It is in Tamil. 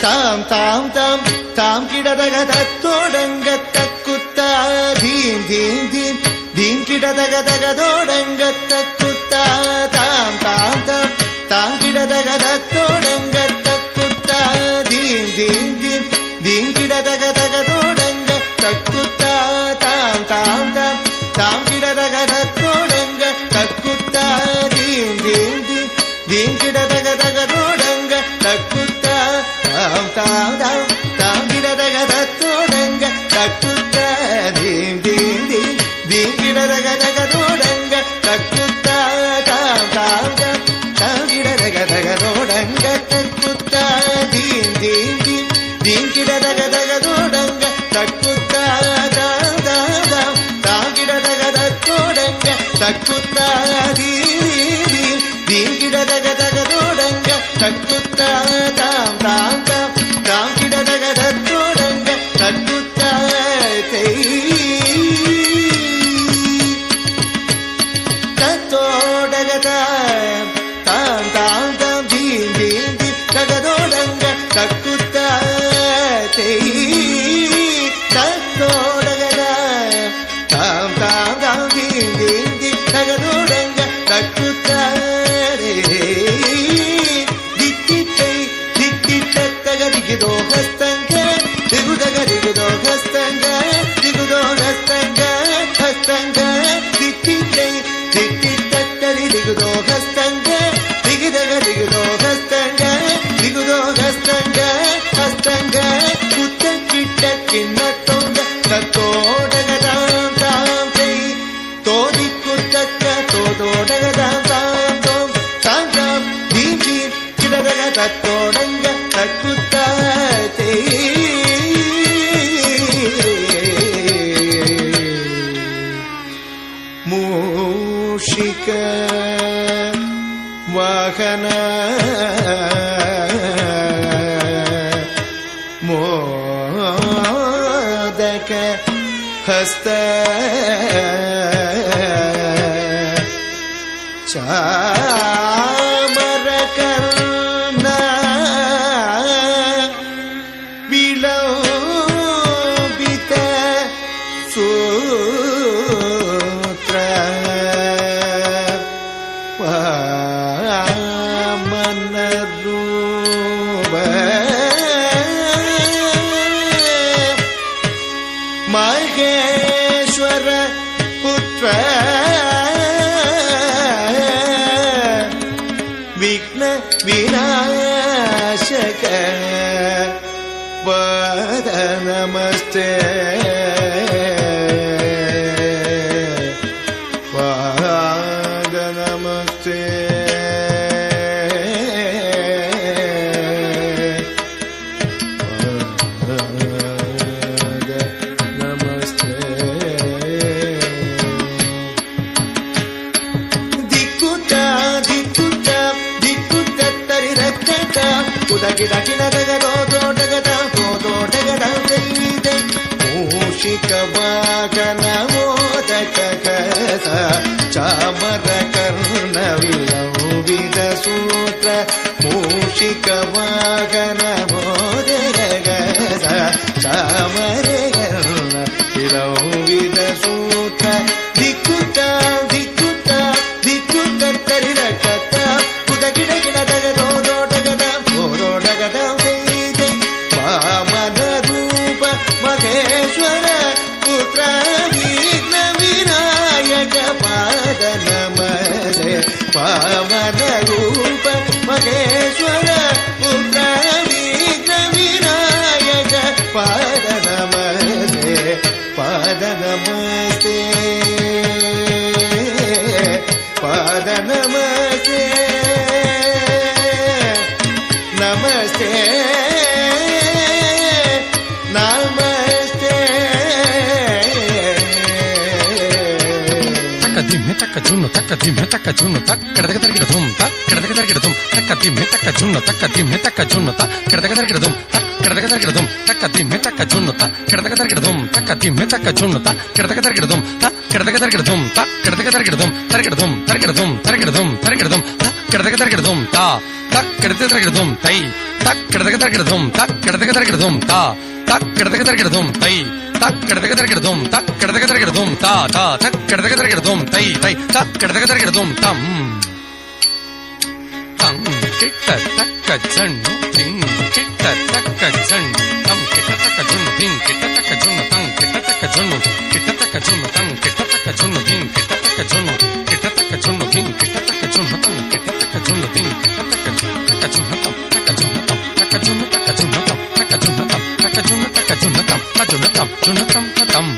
தாம் தாம் தாம் தாம் கிடதக தத்தோடங்க தக்குத்தா தீம் தீம் தீம் தீம் கிடதக தகதோடங்க தக்குத்தா தாம் தாம் தாம் தாம் கிடதக தத்தோடங்க தக்குத்தா தீம் தீம் தீம் தீம் கிடதக தகதோடங்க தக்குத்தா தாம் தாம் தாம் தாம் கிடதக தத்தோடங்க தக்குத்தா தீம் தீம் தீம் தீம் கிடதக தகதோடங்க தக்குத்தா தாம் தாம் தாம் தாம் கிடதக தத்தோடங்க தக்குத்தா தீம் தீம் தீம் தீம் கிடதக தகதோடங்க தக்குத்தா தாம் தாம் தாம் தாம் கிடதக தகதோடங்க தக்குத்தா தீம் தீம் தீம் தீம் கிடதக தகதோடங்க தக்குத்தா தாம் தாம் தாம் தாம் கிடதக தத்தோடங்க தக்குத்தா தீம் தீம் தீம் கிடதக தகதோடங்க தக்குத்தா தாம் தாம் தாம் தாம் கிடதக தத்தோடங்க தக்குத்தா தத்தோடக தாம் தாம் தாம் தீம் தீம் தீம் தகதோடங்க தக்குத்தா தத்தோடக தாம் தாம் தாம் தீம் தீம் தீம் தகதோடங்க தக்குத்தா தித்தித்தை தித்தித்தக திகுதோ ஹஸ்தங்க திகுதக திகுதோ ஹஸ்தங்க திகுதோ ஹஸ்தங்க ஹஸ்தங்க தித்தித்தை தித்தித்தரி திகுதோ ஹஸ்தங்க திகுதக திகுதோ ஹஸ்தங்க திகுதோ ஹஸ்தங்க ஹஸ்தங்க குத்த கிட்ட கிண்ணத்தோங்க தத்தோடக தாம் தாம் செய் தோதி குத்தக்க தோதோடக தாம் தாம் தோம் தாம் தாம் தீம் தீம் கிடதக தத்தோடங்க தக்குத்தா மூஷிக வாகன மோதக ஹஸ்த சாமர கர்ண விலோபித சூத்ர வாமன ரூப மகேஸ்வர புத்திர விக்ன விநாசக பத நமஸ்தே பத நமஸ்தே மூஷிಕ ವಾಗನ ಮೋದಕ ಕಸ ಚಾಮರ ಕರ್ಣ ವಿಲಂಬಿತ ಸೂತ್ರ ಮೂಷಿಕ ವಾಗನ ಮೋದಕ ಕಸ ಚಾಮರ ಕರ್ಣ ವಿಲಂಬಿತ ಸೂತ್ರ ದಿಕ್ಕುತ್ತ ದಿಕ್ಕುತ್ತ ದಿಕ್ಕುತ್ತ ತರಿರಕತ್ತ ಕುದ ಗಿಡ ಗಿಡದಗ ದೋದೋಟಗದ ಗೋದೋಟಗದ ವಾಮನ ರೂಪ ಮಹೇಶ್ವರ ಪುತ್ರ ವಿಘ್ನ ವಿನಾಯಕ ಪಾದ ನಮಸ್ತೆ ವಾಮನ ರೂಪ ಮಹೇಶ್ವರ ಪುತ್ರ ವಿಘ್ನ ವಿನಾಯಕ ಪಾದ ನಮಸ್ತೆ ಪಾದ ನಮಸ್ತೆ ಪಾದ ನಮಸ್ತೆ ನಮಸ್ತೆ ತಕ್ಕ ಜುನ್ನು ತಕ್ಕ ದಿಮ್ಮೆ ತಕ್ಕ ಜುನ್ನು ತಕ್ಕ ಕೆಡದಗ ತರಗಿಡ ಧುಮ್ ತಕ್ಕ ಕೆಡದಗ ತರಗಿಡ ಧುಮ್ ತಕ್ಕ ದಿಮ್ಮೆ ತಕ್ಕ ಜುನ್ನು ತಕ್ಕ ದಿಮ್ಮೆ ತಕ್ಕ ಜುನ್ನು ತಕ್ಕ ಕೆಡದಗ ತರಗಿಡ ಧುಮ್ ತಕ್ಕ ಕೆಡದಗ ತರಗಿಡ ಧುಮ್ ತಕ್ಕ ದಿಮ್ಮೆ ತಕ್ಕ ಜುನ್ನು ತಕ್ಕ ಕೆಡದಗ ತರಗಿಡ ಧುಮ್ ತಕ್ಕ ದಿಮ್ಮೆ ತಕ್ಕ ಜುನ್ನು ತಕ್ಕ ಕೆಡದಗ ತರಗಿಡ ಧುಮ್ ತಕ್ಕ ಕೆಡದಗ ತರಗಿಡ ಧುಮ್ ತಕ್ಕ ಕೆಡದಗ ತರಗಿಡ ಧುಮ್ ತರಗಿಡ ಧುಮ್ ತರಗಿಡ ಧುಮ್ ತರಗಿಡ ಧುಮ್ ತರಗಿಡ ಧುಮ್ கிடதக தரகிடதும் தா தக் கிடதக தரகிடதும் தை தக் கிடதக தரகிடதும் தக் கிடதக தரகிடதும் தா தக் கிடதக தரகிடதும் தை தக் கிடதக தரகிடதும் தக் கிடதக தரகிடதும் தா தா தக் கிடதக தரகிடதும் தை தை தக் கிடதக தரகிடதும் தம் தம் கிட்ட தக்க ஜன்னு திங் கிட்ட தக்க ஜன் தம் கிட்ட தக்க ஜன்னு திங் கிட்ட தக்க ஜன்னு தம் கிட்ட தக்க ஜன்னு கிட்ட தக்க ஜன்னு தம் கிட்ட தக்க ஜன்னு திங் கிட்ட தக்க ஜன்னு கிட்ட தக்க ஜன்னு திங் கிட்ட தக்க ஜன்னு தம் கிட்ட தக்க ஜன்னு திங் கிட்ட தக்க ஜன்னு தம் தக்க ஜன்னு தம் தக்க ஜன்னு தக்க ஜன்னு தம் தக்க ஜன்னு தம் தக்க ஜன்னு தக்க ஜன்னு தம் தக்க ஜன்னு தம் ஜன்னு தம் தம்